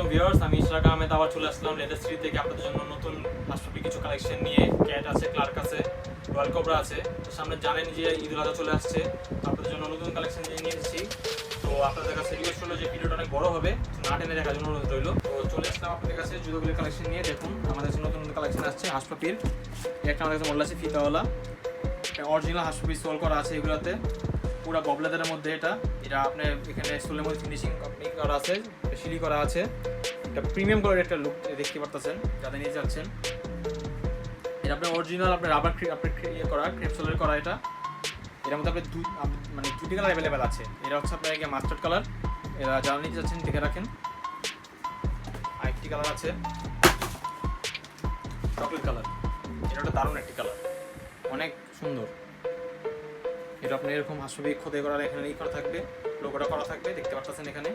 আলাইকুম ভিউয়ার্স, আমি ইশরাক আহমেদ আবার চলে আসলাম লেদার সিটি থেকে আপনাদের জন্য নতুন হাসপাতাল কিছু কালেকশন নিয়ে। ক্যাট আছে, ক্লার্ক আছে, রয়্যাল কোবরা আছে। তো সামনে জানেন যে ঈদ উল আজহা চলে আসছে, তো আপনাদের জন্য নতুন কালেকশন নিয়ে এসেছি। তো আপনাদের কাছে রিকোয়েস্ট হলো যে ভিডিওটা অনেক বড় হবে, না টেনে দেখার জন্য অনুরোধ রইল। তো চলে আসলাম আপনাদের কাছে জুতোগুলি কালেকশন নিয়ে। দেখুন আমাদের কাছে নতুন নতুন কালেকশন আসছে হাসপাপির। একটা আমাদের কাছে মডেল আছে ফিতাওয়ালা, অরিজিনাল হাসপাপি সোল করা আছে এগুলোতে, পুরো ববলেদারের মধ্যে। এটা আপনার এখানে সোলের মধ্যে ফিনিশিং করা আছে, সিলি করা আছে। এটা প্রিমিয়াম কোয়ালিটির একটা লুক দেখতে পারতেছেন যাদের নিয়ে যাচ্ছেন। এটা আপনার অরিজিনাল আপনার রাবার ইয়ে করা, ক্রেপ সোলের করা। এটার মধ্যে আপনার দুটি কালার অ্যাভেলেবেল আছে। এটা হচ্ছে আপনার মাস্টার্ড কালার, এরা যারা নিতে যাচ্ছেন দেখে রাখেন। আরেকটি কালার আছে চকলেট কালার, এটা একটা দারুণ একটি কালার, অনেক সুন্দর। এটা আপনার এরকম হাসপাবি খোদাই করার এখানে ই করা থাকবে, লোগোটা করা থাকবে, দেখতে পাচ্ছেন এখানে।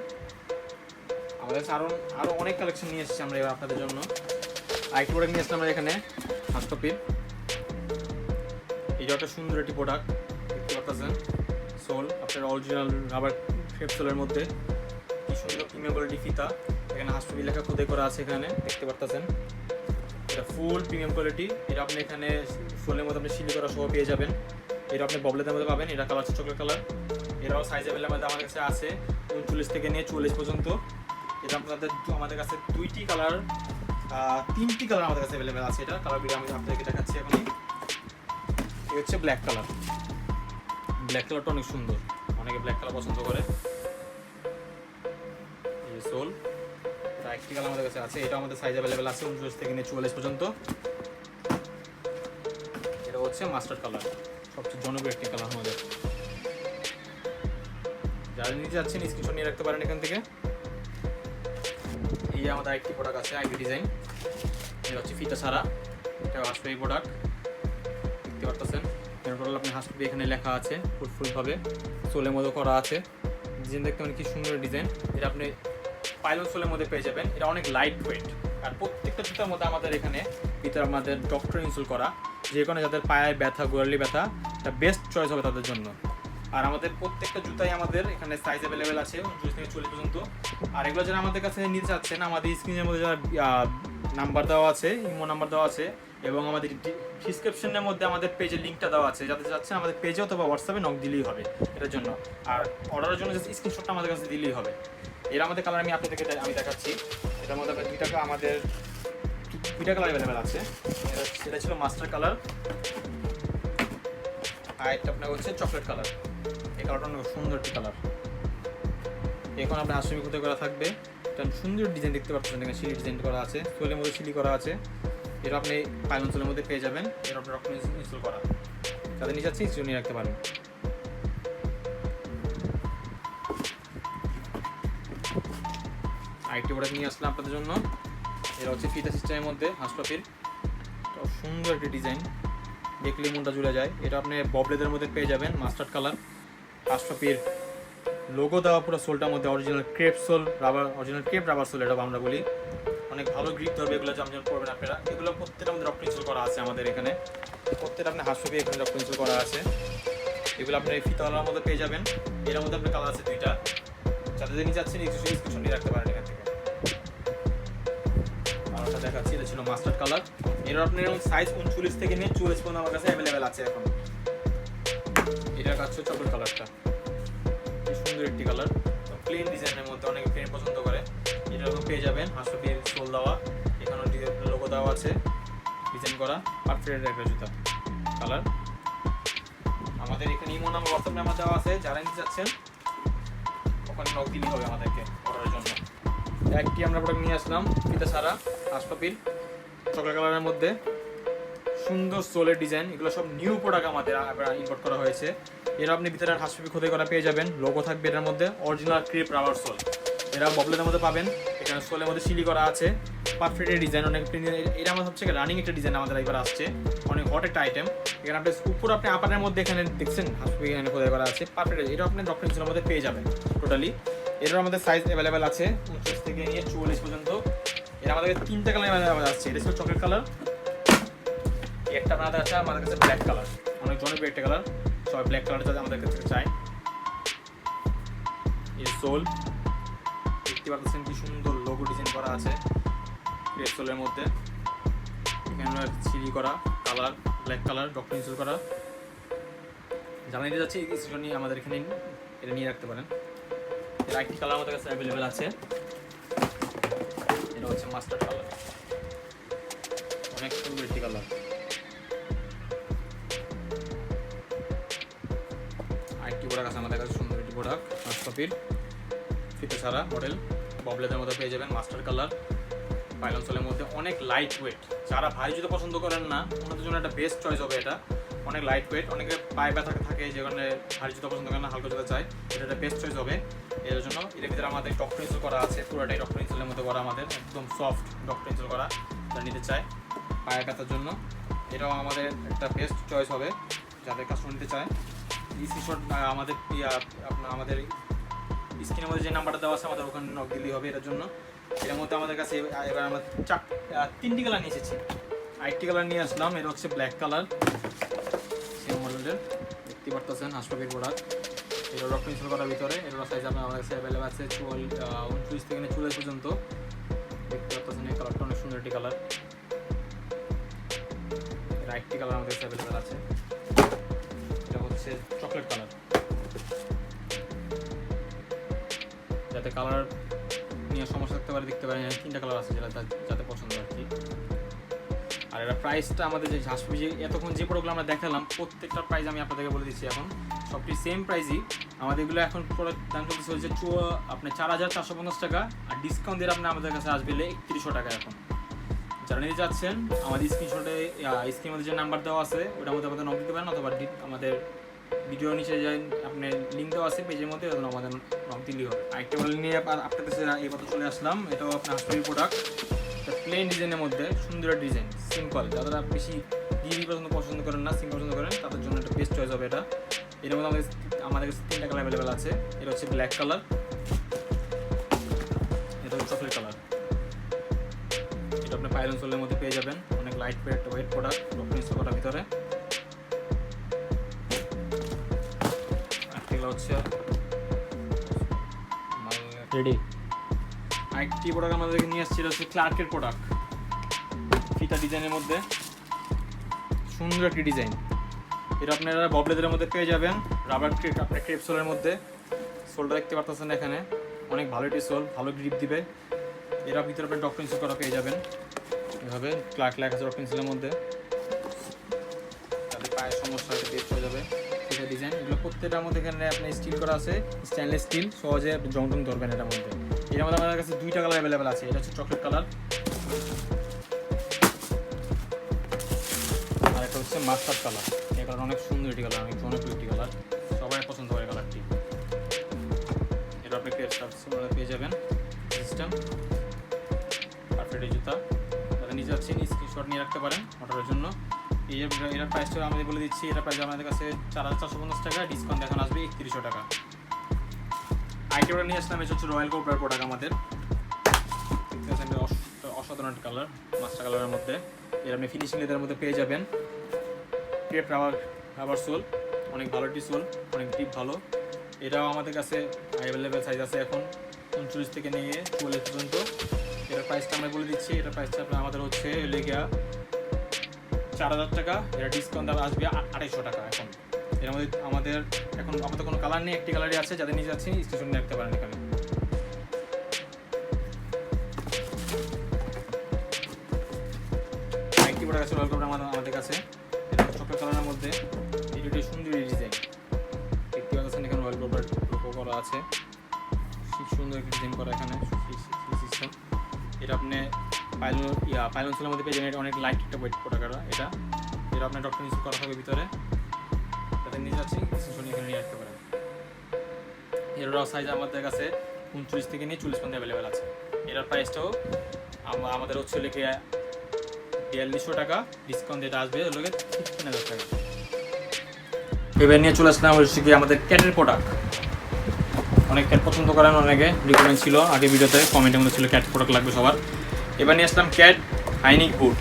আমাদের কাছে আরও অনেক কালেকশন নিয়ে এসেছি আমরা এবার আপনাদের জন্য। আরেকটি প্রোডাক্ট নিয়ে আসলাম আমরা এখানে হাসপাপির। এটা একটা সুন্দর একটি প্রোডাক্ট দেখতে পাচ্ছেন, সোল আপনার অরিজিনাল রাবার ক্রেপ সোলের মধ্যে। কি সুন্দর প্রিমিয়াম কোয়ালিটি ফিতা, এখানে হাসপাপি লেখা খোদাই করা আছে এখানে দেখতে পাচ্ছেন। এটা ফুল প্রিমিয়াম কোয়ালিটি। এটা আপনি এখানে সোলের মধ্যে আপনি সিলি করা সহ পেয়ে যাবেন। এটা আপনি ববলেদের মধ্যে পাবেন। এটা কালার হচ্ছে চকলেট কালার। এরাও সাইজ অ্যাভেলেবেল আমাদের কাছে আছে 39 থেকে নিয়ে 44 পর্যন্ত। এটা আমাদের কাছে দুইটি কালার, তিনটি কালার আমাদের কাছে অ্যাভেলেবেল আছে। এটা কালারগুলো আমি আপনাদেরকে দেখাচ্ছি এখন। এই হচ্ছে ব্ল্যাক কালার। ব্ল্যাক কালারটা অনেক সুন্দর, অনেকে ব্ল্যাক কালার পছন্দ করে। এই সোল একটি কালার আমাদের কাছে আছে। এটা আমাদের সাইজ অ্যাভেলেবেল আছে 39 থেকে নিয়ে 44 পর্যন্ত। এটা হচ্ছে মাস্টার্ড কালার, সবচেয়ে জনপ্রিয় একটি কালার আমাদের। যারা নিতে যাচ্ছেন স্ক্রিনশট নিয়ে রাখতে পারেন এখান থেকে। এই আমাদের আরেকটি প্রোডাক্ট আছে আইভি ডিজাইন। এটা হচ্ছে ফিতা ছাড়া, এটা হাসপাপি প্রোডাক্ট দেখতে পাচ্ছেন। টোটাল আপনি হাসপাপি এখানে লেখা আছে ফুলভাবে, সোলের মধ্যে করা আছে। ডিজাইন দেখতে মানে কি সুন্দর ডিজাইন। এটা আপনি পাইলন সোলের মধ্যে পেয়ে যাবেন। এটা অনেক লাইট ওয়েট, আর প্রত্যেকটা জুতার মধ্যে আমাদের এখানে ভিতরে আমাদের ডক্টর ইনস্টল করা, যে কোনো যাদের পায়ে ব্যথা, গোড়ালি ব্যথা, এটা বেস্ট চয়েস হবে তাদের জন্য। আর আমাদের প্রত্যেকটা জুতাই আমাদের এখানে সাইজ অ্যাভেলেবেল আছে 39 থেকে 40 পর্যন্ত। আর এগুলো যারা আমাদের কাছে নিতে চাচ্ছেন, আমাদের স্ক্রিনের মধ্যে যারা নাম্বার দেওয়া আছে, ইমো নাম্বার দেওয়া আছে, এবং আমাদের ডিসক্রিপশনের মধ্যে আমাদের পেজের লিঙ্কটা দেওয়া আছে। যাতে চাচ্ছেন আমাদের পেজে অথবা হোয়াটসঅ্যাপে নক দিলেই হবে এটার জন্য। আর অর্ডারের জন্য জাস্ট স্ক্রিনশটটা আমাদের কাছে দিলেই হবে। এর আমাদের কালার আমি আপনাদেরকে দেখাচ্ছি। এটার মধ্যে আমাদের দুইটা কালার অ্যাভেলেবেল আছে। এটা ছিল মাস্টার কালার, আর এটা আপনার হচ্ছে চকলেট কালার। এই কালারটা অনেক সুন্দর একটি কালার। এখন আপনার হাসপাপি খোদাই করা থাকবে। এটা সুন্দর ডিজাইন দেখতে পাচ্ছেন, এখানে সিলি ডিজাইন করা আছে, সোলের মধ্যে সিলি করা আছে। এটা আপনি পাইলন সোলের মধ্যে পেয়ে যাবেন। এর আপনার ডক্টর ইনস্টল করা, যাদের নিয়ে যাচ্ছে নিয়ে রাখতে পারেন। আরেকটি প্রোডাক্ট নিয়ে আসলাম আপনাদের জন্য। এটা হচ্ছে ফিতা সিস্টেমের মধ্যে হাসপাপির, সুন্দর একটি ডিজাইন, দেখলে মনটা জুড়ে যায়। এটা আপনি ববলেদের মধ্যে পেয়ে যাবেন, মাস্টার্ড কালার। হাসপাপির লোগো দেওয়া পুরো সোলটার মধ্যে original crepe soul rubber, original crepe rubber soul এটা আমরা বলি। অনেক ভালো গ্রিপ ধরবে এগুলো, যেমন পড়বেন আপনারা। এগুলো প্রত্যেকটা আমাদের ডক্টর ইনস্টল করা আছে আমাদের এখানে। প্রত্যেকটা আপনি হাসপাপি এখানে ডক্টর ইনস্টল করা আছে। এগুলো আপনি ফিতাওয়ালার মধ্যে পেয়ে যাবেন। এর মধ্যে আপনার কালার আছে দুইটা, যাদের নিয়ে যাচ্ছেন স্ক্রিনশট নিয়ে রাখতে পারেন এখান থেকে। কালারটা দেখাচ্ছি, এটা ছিল মাস্টার্ড কালার। এর আপনার সাইজ 39 থেকে নিয়ে 44 পর্যন্ত আমার কাছে অ্যাভেলেবেল আছে এখন। এটার কাছে চকলেট কালারটা খুব সুন্দর একটি কালার, প্লেন ডিজাইনের মধ্যে অনেকে প্লেন পছন্দ করে। এরকম পেয়ে যাবেন হাসপাপির সোল দেওয়া, এখানে লোগো দেওয়া আছে, ডিজাইন করা, পারফেক্ট একটা জুতা কালার। আমাদের এখানে ইমো নাম্বার, হোয়াটসঅ্যাপ নাম্বার দেওয়া আছে। যারা নিতে যাচ্ছেন ওখানে নক দিলেই হবে আমাদেরকে অর্ডারের জন্য। একটি আমরা প্রোডাক্ট নিয়ে আসলাম ফিতা ছাড়া হাসপাপির, চকলেট কালারের মধ্যে, সুন্দর সোলের ডিজাইন। এগুলো সব নিউ প্রোডাক্ট আমাদের ইম্পোর্ট করা হয়েছে। এরা আপনি ভিতরে হাসপাপি খোদাই করা পেয়ে যাবেন, লোগো থাকবে এটার মধ্যে, অরিজিনাল ক্রেপ রাবার সোল। এরা ববলেদের মধ্যে পাবেন, এখানে সোলের মধ্যে সিলি করা আছে, পারফেক্ট ডিজাইন, অনেক এটা আমার হচ্ছে রানিং একটা ডিজাইন আমাদের এবার আসছে, অনেক হট একটা আইটেম। এখানে আপনি উপর আপনি আপারের মধ্যে এখানে দেখছেন হাসপাপি এখানে খোদাই করা আছে, পারফেক্ট। এটা আপনি ডক্টর ইনস্টলের মধ্যে পেয়ে যাবেন টোটালি। এর আমাদের সাইজ অ্যাভেলেবেল আছে 39 থেকে নিয়ে 44 পর্যন্ত। এর আমাদের তিনটা কালার অ্যাভেলেবেল আসছে। এটা ছিল চকলেট কালার, একটা আপনাদের আছে আমাদের কাছে ব্ল্যাক কালার, অনেক জনপ্রিয় একটা কালার, সবাই ব্ল্যাক কালারটা আমাদের কাছে চাই। এই সোল দেখতে পাচ্ছেন কি সুন্দর লোগো ডিজাইন করা আছে ক্রেপ সোলের মধ্যে। এখানে সিলি করা colour black colour doctor install করা। জানাই দিয়ে যাচ্ছে এই স্টোন নিয়ে আমাদের এখানে এটা নিয়ে রাখতে পারেন। এর আরেকটি কালার আমাদের কাছে অ্যাভেলেবেল আছে, এটা হচ্ছে মাস্টার্ড কালার, অনেক সুন্দর একটি কালার। আরেকটি প্রোডাক্ট আছে আমাদের কাছে, সুন্দর একটি প্রোডাক্ট কপির ফিতে ছাড়া মডেল ববলেদের মধ্যে পেয়ে যাবেন, মাস্টার কালার পাইলন সোলের মধ্যে, অনেক লাইট ওয়েট। যারা ভারী জুতো পছন্দ করেন না ওনাদের জন্য একটা বেস্ট চয়েস হবে এটা, অনেক লাইট ওয়েট। অনেকে পায়ে ব্যথা থাকে যেখানে ভারী জুতো পছন্দ করেন না, হালকা জুতো চাই, এটা একটা বেস্ট চয়েস হবে এর জন্য। এর ভিতরে আমাদের ডক্টর ইনস্টল করা আছে, পুরোটাই ডক্টর ইনস্টলের মধ্যে করা, আমাদের একদম সফট ডক্টর ইনস্টল করা, যারা নিতে চায় পায়ে ব্যথার জন্য এটাও আমাদের একটা বেস্ট চয়েস হবে যাদের কাস্টমার নিতে চায়। স্ক্রিনশট আমাদের আমাদের স্ক্রিনের মধ্যে যে নাম্বারটা দেওয়া আছে আমাদের ওখানে নক দিলেই হবে এটার জন্য। এর মধ্যে আমাদের কাছে এবার আমরা 3টি কালার নিয়ে এসেছি। আরেকটি কালার নিয়ে আসলাম, এটা হচ্ছে ব্ল্যাক কালার, সেম মডেলের দেখতে পারতেছেন হাসপাতাল প্রোডাক্ট। এটা ডক্টর ইনস্টল করার ভিতরে, এটার সাইজ আমাদের কাছে অ্যাভেলেবেল আছে 29 থেকে 44 পর্যন্ত। দেখতে পারতেছেন এই কালারটা অনেক সুন্দর একটি কালার। এর আরেকটি কালার আমাদের কাছে অ্যাভেলেবেল আছে, এটা হচ্ছে চকলেট কালার, যাতে কালার নিয়ে সমস্যা থাকতে পারে দেখতে পারেন। 3টা কালার আছে যেটা যাতে পছন্দ আর কি। আর এটা প্রাইসটা আমাদের যে হাসপাতাল যে এতক্ষণ যে প্রোডাক্টগুলো আমরা দেখালাম প্রত্যেকটার প্রাইস আমি আপনাদেরকে বলে দিচ্ছি, এখন সবটি সেম প্রাইসই আমাদের। এগুলো এখন প্রোডাক্ট দাম চলতেছে হচ্ছে আপনার 4450 টাকা, আর ডিসকাউন্ট দিয়ে আপনি আমাদের কাছে আসবে 3100 টাকা। এখন যারা নিতে চাচ্ছেন আমাদের স্ক্রিনশটে স্ক্রিনের মধ্যে যে নাম্বার দেওয়া আছে ওটার মধ্যে আমাদের নক দিতে পারেন, অথবা আমাদের ভিডিও নিচে যে আপনি লিঙ্ক দেওয়া আছে পেজের মধ্যে আমাদের নক দিলেই হবে। আরেকটা মডেল নিয়ে আপনার কাছে এবার চলে আসলাম, এটাও আপনার হাসপাতাল প্রোডাক্ট, প্লেন ডিজাইনের মধ্যে সুন্দর ডিজাইন, সিম্পল। যারা বেশি ডিজি পছন্দ করেন না, সিম্পল পছন্দ করেন তাদের জন্য একটা বেস্ট চয়েস হবে এটা। এর মধ্যে আমাদের কাছে 3টা কালার অ্যাভেলেবেল আছে, এটা হচ্ছে ব্ল্যাক কালার, এটা হচ্ছে চকলেট কালার। এটা আপনি পাইলন সোলের মধ্যে পেয়ে যাবেন, অনেক light weight product doctor install করার ভিতরে। হচ্ছে রেডি। আরেকটি প্রোডাক্ট আমাদেরকে নিয়ে আসছিল হচ্ছে ক্লার্কের প্রোডাক্ট, ফিতা ডিজাইনের মধ্যে সুন্দর একটি ডিজাইন। এটা আপনারা ববলেদের মধ্যে পেয়ে যাবেন, রাবার আপনার ক্রেপ সোলের মধ্যে। সোলটা দেখতে পারতেছেন এখানে, অনেক ভালো একটি সোল, ভালো গ্রিপ দিবে। এরা ভিতরে আপনি ডক্টর ইনস্টল করা পেয়ে যাবেন এভাবে, ক্লার্ক লেখা আছে ডক্টর ইনস্টলের মধ্যে। তাদের পায়ের সমস্যা বেস্ট হয়ে যাবে এটা ডিজাইন। এগুলো প্রত্যেকটার মধ্যে এখানে আপনার স্টিল করা আছে, স্টেনলেস স্টিল, সহজে জং টং ধরবেন এটার মধ্যে। এর মধ্যে আমাদের কাছে 2টা কালার অ্যাভেলেবেল আছে, এটা হচ্ছে চকলেট কালার আর এটা হচ্ছে মাস্টার্ড কালার। এই কালার অনেক সুন্দর একটি কালার, অনেক জনপ্রিয় একটি কালার, সবাই পছন্দ করে কালারটি। এটা আপনি পেয়ে যাবেন সিস্টেম পারফেক্ট জুতা, যারা নিয়ে যাচ্ছেন স্ক্রিনশট নিয়ে রাখতে পারেন অর্ডারের জন্য। এর প্রাইসটা আমি বলে দিচ্ছি, এটা প্রাইস আমাদের কাছে 4450 টাকা, ডিসকাউন্ট এখন আসবে 3100 টাকা। আইটেমটা নিয়ে আসলাম, এটা হচ্ছে রয়্যাল কোবরার প্রোডাক্ট আমাদের, অসাধারণ কালার, মাস্টার কালারের মধ্যে। এর আপনি ফিনিশিং লেদারের মধ্যে পেয়ে যাবেন, ক্রেপ রাবার সোল, অনেক ভালো একটি সোল, অনেক ডিপ ভালো। এটাও আমাদের কাছে অ্যাভেলেবেল সাইজ আছে এখন 39 থেকে নিয়ে 44 পর্যন্ত। এটার প্রাইসটা আমরা বলে দিচ্ছি, এটার প্রাইসটা আমাদের হচ্ছে লেগা 4000 টাকা, এটা ডিসকাউন্ট আসবে 2800 টাকা। এখন এর মধ্যে আমাদের এখন আমাদের কোনো কালার নেই, একটি কালারই আছে, যাদের নিয়ে যাচ্ছি স্টেশন নিয়ে রাখতে পারেন এখানে। আরেকটি প্রোডাক্ট আছে রয়্যাল কোবরা আমাদের কাছে, এটা চকলেট কালারের মধ্যে, এটা সুন্দর ডিজাইন দেখতে পাচ্ছেন এখানে রয়্যাল কোবরার লোগো করা আছে, সুন্দর একটা ডিজাইন করা এখানে সিস্টেম। এটা আপনি পাইলন সোলের মধ্যে পেয়ে যাবেন, এটা অনেক লাইট একটা ওয়েট প্রোডাক্ট এটা। এটা আপনার ডক্টর ইনস্টল করা হবে ভিতরে, তাতে নিয়ে যাচ্ছি স্টেশন এখানে নিয়ে রাখতে পারেন। এটার সাইজ আমাদের কাছে 29 থেকে নিয়ে 40 পর্যন্ত অ্যাভেলেবেল আছে। এটার প্রাইসটাও আমাদের হচ্ছে লেগে 4200 টাকা, ডিসকাউন্ট এটা আসবে লোকে 15000 টাকা। এবার নিয়ে চলে আসলাম হচ্ছে কি আমাদের ক্যাটের প্রোডাক্ট, অনেক ক্যাট পছন্দ করেন, অনেকে রিকমেন্ড ছিল আগে ভিডিওতে, কমেন্টের মধ্যে ছিল ক্যাট প্রোডাক্ট লাগবে সবার। এবার নিয়ে আসলাম ক্যাট হাইনিক বুট,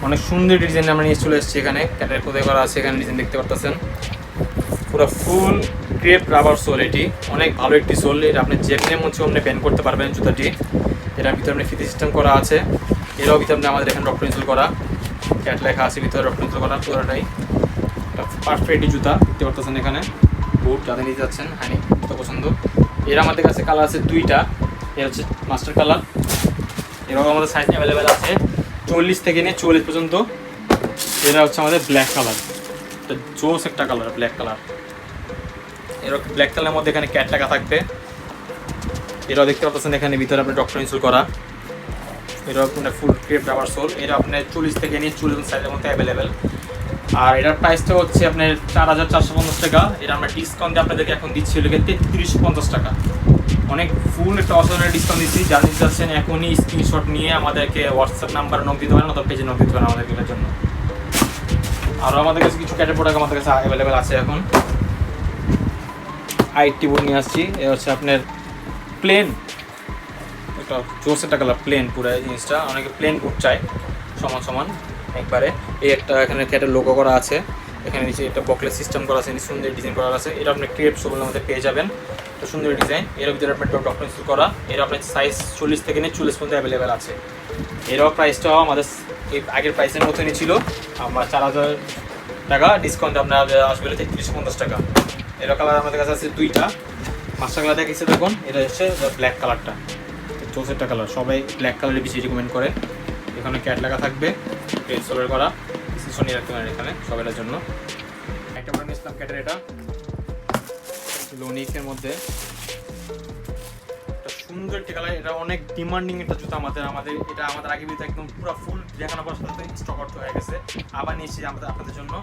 অনেক সুন্দর ডিজাইন আমরা নিয়ে চলে এসেছি এখানে, ক্যাটের কোথায় করা আছে এখানে ডিজাইন দেখতে পারতেছেন, পুরো ফুল ক্রেপ রাবার সোল, এটি অনেক ভালো একটি সোল। এটা আপনি যেখানে মন চায় অমনি ব্যান করতে পারবেন জুতাটি। এটার ভিতরে আপনি ফিতে সিস্টেম করা আছে, এরাও ভিতরে আপনি আমাদের এখানে ডক্টর ইনস্টল করা, ক্যাট লেখা আছে ভিতরে, ডক্টর ইনস্টল করা পুরোটাই পারফেক্ট জুতা দেখতে পারতেছেন এখানে। বুট যাদের নিতে যাচ্ছেন হানি জুতা পছন্দ, এর আমাদের কাছে কালার আছে দুইটা। এর হচ্ছে মাস্টার কালার, এরকম আমাদের সাইজ অ্যাভেলেবেল আছে 40 থেকে নিয়ে 44 পর্যন্ত। এটা হচ্ছে আমাদের ব্ল্যাক কালার, জোস একটা কালার ব্ল্যাক কালার। এরকম ব্ল্যাক কালারের মধ্যে এখানে ক্যাট লেখা থাকবে। এরাও দেখতে পাচ্ছেন এখানে ভিতরে আপনি ডক্টর ইনস্টল করা। এটাও আপনার ফুল ক্রেপ রাবার সোল, এটা আপনার 40 থেকে নিয়ে 44 সাইজের মধ্যে অ্যাভেলেবেল। আর এটার প্রাইসটা হচ্ছে আপনার 4450 টাকা। এটা আমরা ডিসকাউন্ট দিয়ে আপনাদেরকে এখন দিচ্ছি হলো 3350 টাকা। অনেক ফুল একটা অসাধারণ ডিসকাউন্ট দিচ্ছি। যারা নিতে চাচ্ছেন এখনই স্ক্রিনশট নিয়ে আমাদেরকে হোয়াটসঅ্যাপ নাম্বারে নক দিতে পারেন অথবা পেজে নক দিতে পারেন আমাদের জন্য। আরও আমাদের কাছে কিছু ক্যাটের প্রোডাক্ট আমাদের কাছে অ্যাভেলেবেল আছে এখন। আইটি বোর্ড নিয়ে আসছি, এ হচ্ছে আপনার প্লেন একটা জোস একটা কালার, প্লেন পুরো জিনিসটা। অনেকে প্লেন বুট চায় সমান সমান একবারে। এই একটা এখানে ক্যাটের লোগো করা আছে, এখানে নিচে একটা বকলেস সিস্টেম করা আছে, সুন্দর ডিজাইন করা আছে। এটা আপনি ক্রেপ সোলের মধ্যে পেয়ে যাবেন, একটা সুন্দর ডিজাইন। এর ভিতরে আপনার ডক্টর ইনস্টল করা। এর আপনার সাইজ 40 থেকে নিয়ে 40 পর্যন্ত অ্যাভেলেবেল আছে। এরও প্রাইসটাও আমাদের এই আগের প্রাইসের মতনই ছিল। আমরা 4000 টাকা ডিসকাউন্ট আপনার আসবে 3350 টাকা। এরও কালার আমাদের কাছে আছে দুইটা। মাস্টার কালার দেখেছে দেখুন, এটা হচ্ছে ব্ল্যাক কালারটা, 64টা কালার। সবাই ব্ল্যাক কালারে বেশি রিকমেন্ড করে। এখানে ক্যাট লাগা থাকবে, পেজ সোলের করা, সিসন নিয়ে রাখতে পারেন এখানে সবাইয়ের জন্য। একটা আমরা নিয়েছিলাম ক্যাটের, এটা লোনিকের মধ্যে একটা সুন্দর একটি কালার। এটা অনেক ডিমান্ডিং একটা জুতা আমাদের এটা আমাদের আগে ভিতরে একদম পুরো ফুল দেখানোর পর সাথে স্টক আউট হয়ে গেছে। আবার নিয়েছি আপনাদের জন্য।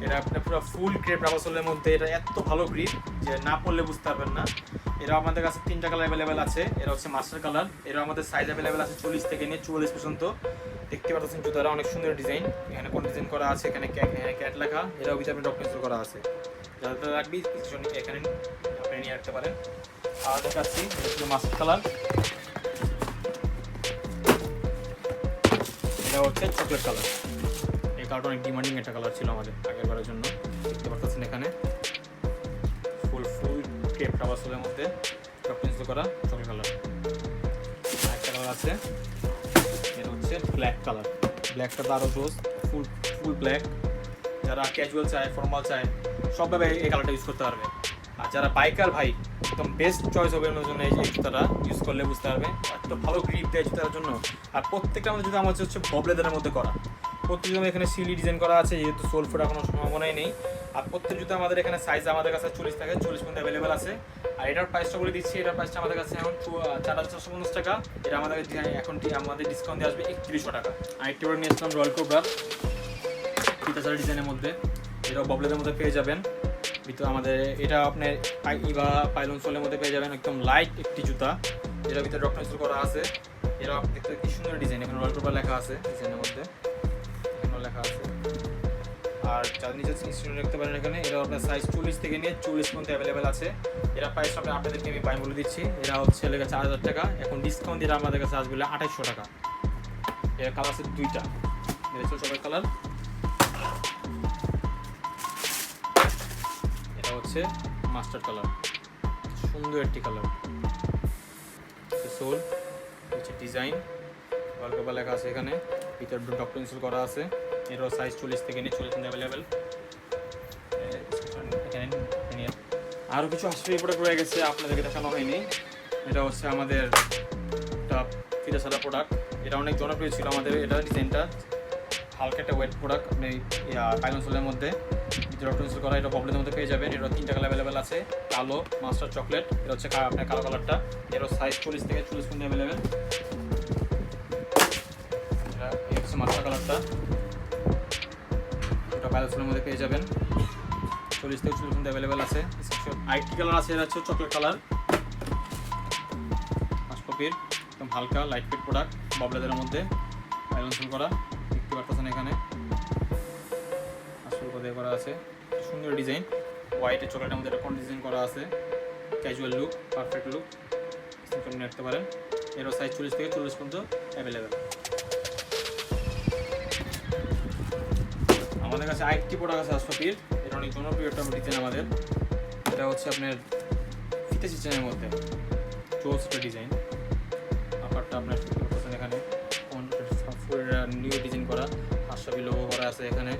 এটা আপনার পুরো ফুল ক্রেপ রাবার সোলের মধ্যে। এটা এত ভালো গ্রিপ যে না পড়লে বুঝতে পারবেন না। এরা আমাদের কাছে 3টা কালার অ্যাভেলেবেল আছে। এরা হচ্ছে মাস্টার কালার, এরা আমাদের সাইজ অ্যাভেলেবেল আছে 40 থেকে নিয়ে 44 পর্যন্ত। দেখতে পাচ্ছেন জুতারা অনেক সুন্দর ডিজাইন, এখানে কোন ডিজাইন করা আছে, এখানে ক্যাট লেখা। এরাও ভিতরে ডক্টর ইনস্টল করা আছে। যাদের লাগবে এখানে আপনি নিয়ে রাখতে পারেন। আর দেখাচ্ছি মাস্টার কালার, এটা হচ্ছে চকলেট কালার। এই কালারটা অনেক ডিমান্ডিং একটা কালার ছিল আমাদের আগের বারের জন্য। দেখতে পাচ্ছেন এখানে ফুল ক্রেপ রাবার সোলের মধ্যে ডক্টর ইনস্টল করা চকলেট কালার। আরেকটা কালার আছে, এটা হচ্ছে ব্ল্যাক কালার। ব্ল্যাকটা তো আরও জোস, ফুল ব্ল্যাক। যারা ক্যাজুয়াল চায়, ফর্মাল চায়, সবভাবে এই কালারটা ইউজ করতে পারবে। আর যারা বাইকার ভাই, একদম বেস্ট চয়েস হবে ওনার জন্য। এই জুতাটা ইউজ করলে বুঝতে পারবে, এত ভালো গ্রিপ দেয় জুতার জন্য। আর প্রত্যেকটা আমাদের জুতা আমার হচ্ছে ববলেদারের মধ্যে করা। প্রত্যেক জন্য এখানে সিলি ডিজাইন করা আছে, যেহেতু সোল ফোটার কোনো সম্ভাবনাই নেই। আর প্রত্যেক জুতা আমাদের এখানে সাইজ আমাদের কাছে 40 থেকে 40 পর্যন্ত অ্যাভেলেবেল আছে। আর এটার প্রাইসটা বলে দিচ্ছি, এটার প্রাইসটা আমাদের কাছে এখন 4450 টাকা। এটা আমাদের এখন আমাদের ডিসকাউন্ট দিয়ে আসবে 3100 টাকা। আরেকটি করে নিয়ে আসলাম রয়্যাল কোবরার ফিতাচার ডিজাইনের মধ্যে। এটাও ববলেদের মধ্যে পেয়ে যাবেন। ভিতরে আমাদের এটা আপনার পাইলন সোলের মধ্যে পেয়ে যাবেন। একদম লাইট একটি জুতা, এটার ভিতরে ডক্টর ইনস্টল করা আছে। এরা দেখতে কি সুন্দর ডিজাইন, এখানে রয়্যাল কোবরা লেখা আছে ডিজাইনের মধ্যে, এখানে লেখা আছে। আর যার নিচে স্ক্রিন রাখতে পারেন এখানে। এরা আপনার সাইজ 40 থেকে নিয়ে 40 পর্যন্ত অ্যাভেলেবেল আছে। এরা প্রাইস আপনাদেরকে আমি বলে দিচ্ছি, এরা হচ্ছে লেগে 4000 টাকা। এখন ডিসকাউন্ট দিয়ে আমাদের কাছে আসবে 2800 টাকা। এর কালার আছে দুইটা, এটা হচ্ছে চকলেট কালার, এটা হচ্ছে মাস্টার্ড কালার। সুন্দর একটি কালার, সোল হচ্ছে ডিজাইন, ওয়ালপেপার লেখা আছে এখানে। ভিতরে ডক্টর ইনস্টল করা আছে। এরও সাইজ 40 থেকে নিয়ে 40 অ্যাভেলেবেল। এখানে আরও কিছু আসলে প্রোডাক্ট রয়ে গেছে, আপনাদেরকে দেখানো হয়নি। এটা হচ্ছে আমাদের একটা ফিতা ছাড়া প্রোডাক্ট। এটা অনেক জনপ্রিয় ছিল আমাদের। এটা ডিজাইনটা হালকা একটা ওয়েট প্রোডাক্ট, আপনি পাইলন সোলের মধ্যে ডক্টর ইনস্টল করা। এটা প্রবলেমের মধ্যে পেয়ে যাবেন। এটা 3টা কালার অ্যাভেলেবেল আছে, কালো, মাস্টার, চকলেট। এটা হচ্ছে আপনার কালো কালারটা। এরও সাইজ 40 থেকে 40 পর্যন্ত অ্যাভেলেবেল। এটা হচ্ছে মাস্টার কালারটা, এটা পাইলন সোলের মধ্যে পেয়ে যাবেন। 40 থেকে 40 পর্যন্ত অ্যাভেলেবেল আছে। আরেকটি কালার আছে, এটা হচ্ছে চকলেট কালার, কপির একদম হালকা লাইট ওয়েট প্রোডাক্ট, ববলেদের মধ্যে পাইলন সোল করা। দেখতে পাচ্ছেন এখানে আসল কথা করা আছে, সুন্দর ডিজাইন। হোয়াইটের চকলেটের মধ্যে একটা কোন ডিজাইন করা আছে, ক্যাজুয়াল লুক, পারফেক্ট লুক, নিয়ে রাখতে পারেন। এরও সাইজ 40 থেকে 40 পর্যন্ত অ্যাভেলেবেল। আমাদের কাছে আরেকটি প্রোডাক্ট আছে আশরাফির, এটা অনেক জনপ্রিয় একটা ডিজাইন আমাদের। এটা হচ্ছে আপনার ফিতে সিস্টেমের মধ্যে চোস ডিজাইন। আপারটা আপনার এখানে নিউ ডিজাইন করা, আশরাফি লোগো করা আছে এখানে,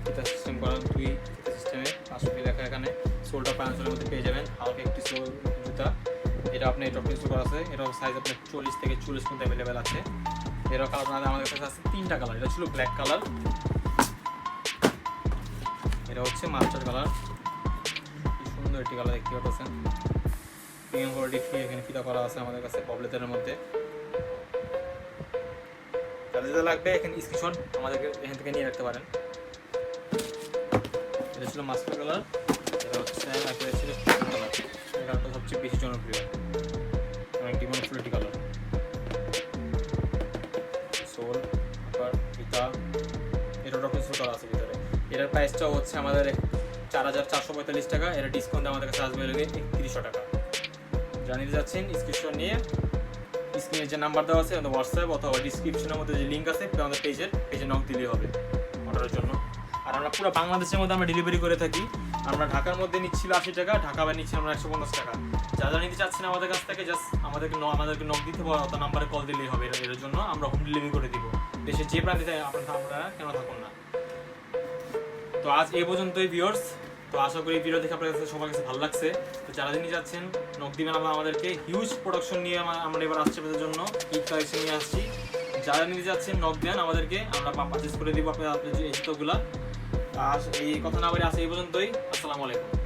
ফিতা সিস্টেম করা, দুই ফিতা সিস্টেমে আশরাফি লেখা এখানে। সোলটা পাঁচজনের মধ্যে পেয়ে যাবেন, হালকা একটি সোল জুতা। এটা আপনি টপ ইনস্টল করা আছে, এটাও সাইজ আপনার 40 থেকে 40 পর্যন্ত অ্যাভেলেবেল আছে। এটাও কালার আমাদের কাছে আছে 3টা কালার। এটা ছিল ব্ল্যাক কালার, এটা হচ্ছে মাস্টার কালার। কি সুন্দর একটি কালার দেখতে পাচ্ছেন। প্রিমিয়াম কোয়ালিটি এখানে ফিতা করা আছে আমাদের কাছে পপলেটারের মধ্যে। যাদের যেটা লাগবে এখানে স্ক্রিনশট আমাদেরকে এখান থেকে নিয়ে রাখতে পারেন। এটা ছিল মাস্টার কালার, এটা হচ্ছে একেবারে ছিল কালার। এই কালারটা সবচেয়ে বেশি জনপ্রিয়, অনেক ডিমান্ড ফুল একটি কালার। সোল আবার ফিতা, এটা টপ ইনস্টল করা আছে ভিতরে। এটার প্রাইসটাও হচ্ছে আমাদের 4445 টাকা। এটা ডিসকাউন্ট আমাদের কাছে আসবে 3100 টাকা। যারা নিতে যাচ্ছেন স্ক্রিনশট নিয়ে স্ক্রিনে যে নাম্বার দেওয়া আছে আমাদের হোয়াটসঅ্যাপ অথবা ডিসক্রিপশনের মধ্যে যে লিঙ্ক আছে আমাদের পেজে নক দিলেই হবে অর্ডারের জন্য। আর আমরা পুরো বাংলাদেশের মধ্যে আমরা ডেলিভারি করে থাকি। আমরা ঢাকার মধ্যে নিচ্ছিল 80 টাকা, ঢাকা বাইরে নিচ্ছি আমরা 150 টাকা। যারা নিতে চাচ্ছেন আমাদের কাছ থেকে জাস্ট আমাদেরকে নক দিতে হবে অথবা নাম্বারে কল দিলেই হবে। এর জন্য আমরা হোম ডেলিভারি করে দিব দেশের যে প্রান্তে আপনারা কেন থাকুন না। তো আজ এই পর্যন্তই ভিউয়ার্স। তো আশা করি ভিডিও দেখে আপনাদের কাছে সবার কাছে ভালো লাগছে। তো যারা নিয়ে যাচ্ছেন নক দিবেন, আমাদেরকে হিউজ প্রোডাকশন নিয়ে আমরা এবার আসছে আপনাদের জন্য ঈদ কালেকশন নিয়ে আসছি। যারা নিতে যাচ্ছেন নক দেন আমাদেরকে, আমরা পারচেস করে দিব আপনাদের যে জুতোগুলা। আর এই কথা না বলে আসে এই পর্যন্তই। আসসালামু আলাইকুম।